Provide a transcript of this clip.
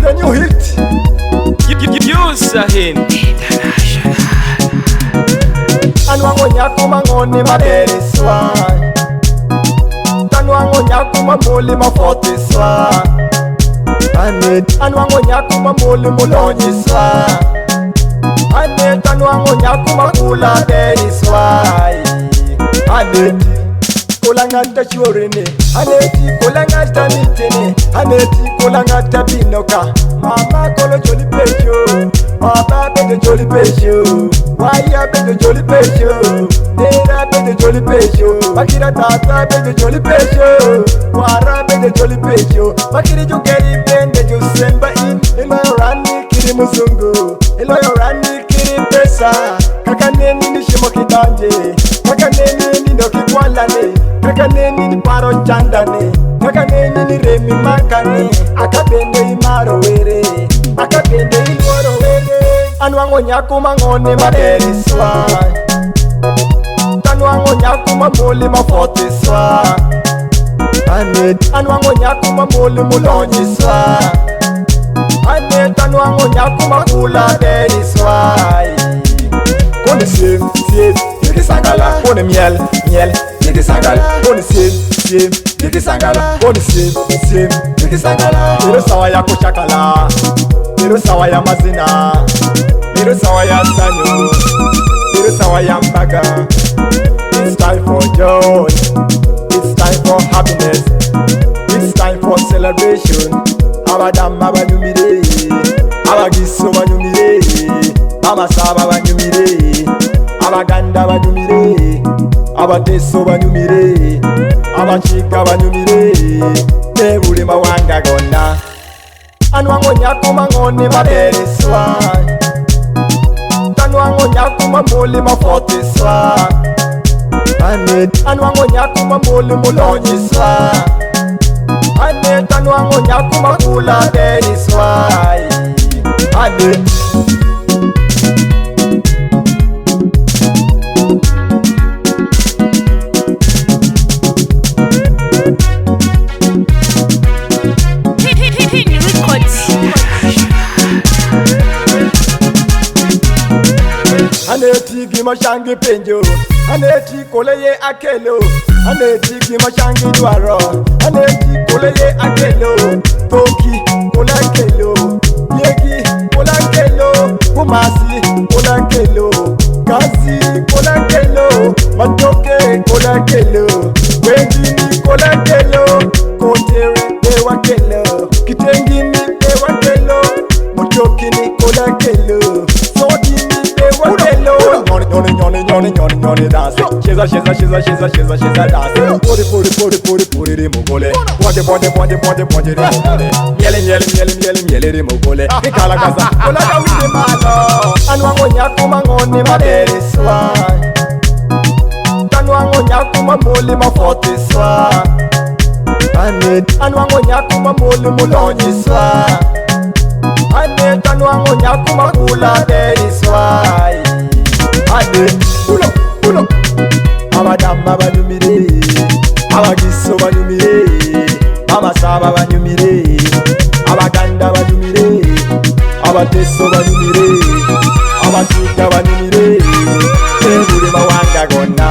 with a new hit. Yusahin International. Anwango nyaku mangoni maderi swa. Anwango nyaku mamoli mafoti swa. Annet anwango nyaku mamoli mulonyi swa. Annet anwango nyaku makula deri swa. Annet kolangata chorene, Aneti kolangata mitene, Aneti kolangata binoka. Mama kolo jolly pecho, Papa bede jolly pecho, Waya bede jolly pecho, Nera bede jolly pecho, Makira tata bede jolly pecho, Wara bede jolly pecho, Makiri jogeri bende jo semba in, Eloyo rani kiri muzungu, Eloyo rani kiri pesa, Kakaneni ni shimo kidanje, Kakaneni ni noki kwalane, Kakaneni ni paro chandane, Kakaneni ni remi makane, Akabende imaro were, Akabende ilwaro were. Anwango nyaku mangone maderi swa, Anwango nyaku mamoli mafoti swa. Annet anwango nyaku mamoli mulonyi swa. Annet anwango nyaku makula deri swa. Kone sim, Niki sangala, kone miel, Niki sangala, kone sim, Niki sangala, kone sim, Niki sangala. Ero sawa ya kuchakala, ero sawa ya mazina, ero sawa ya sanyo, ero sawa ya mbaga. It's time for joy, it's time for happiness, it's time for celebration. Abadam abanyumire, abagiso banyumire, amasaba banyumire, abaganda banyumire, abateso banyumire, abachika banyumire, nebule mawanga gonna. Anwango nyaku mangone maderi swa, Anwango nyaku mamoli mafoti swa. Annet anwango nyaku mamoli mulonyi swa. Annet anwango nyaku makula deri swa. Annet Aneti gima shangi penjo, Aneti kole ye akelo, Aneti gima shangi dwaro, Aneti kole ye akelo, Toki kola kelo, Yegi kola kelo, Kumasi kola kelo, Kazi kola kelo, Matoke kola kelo, Wengini kola kelo, Kotere dewa kelo, Kitengini dewa kelo, Mutokini kola kelo, Sodini dewa kelo. Nyoni dance, sheza dance. Puri rimugole, ponde rimugole. Miele rimugole. Ikala kaza, kola kawide malo. Anwango nyaku mangoni maderi swa, Anwango nyaku mamoli mafoti swa. Annet anwango nyaku mamoli mulonyi swa. Annet anwango nyaku makula deri swa. Annet pulo, abadamba banyumire, abagiso banyumire, amasaba banyumire, abaganda banyumire, abateso banyumire, abachika banyumire, nebule mawanga gonna.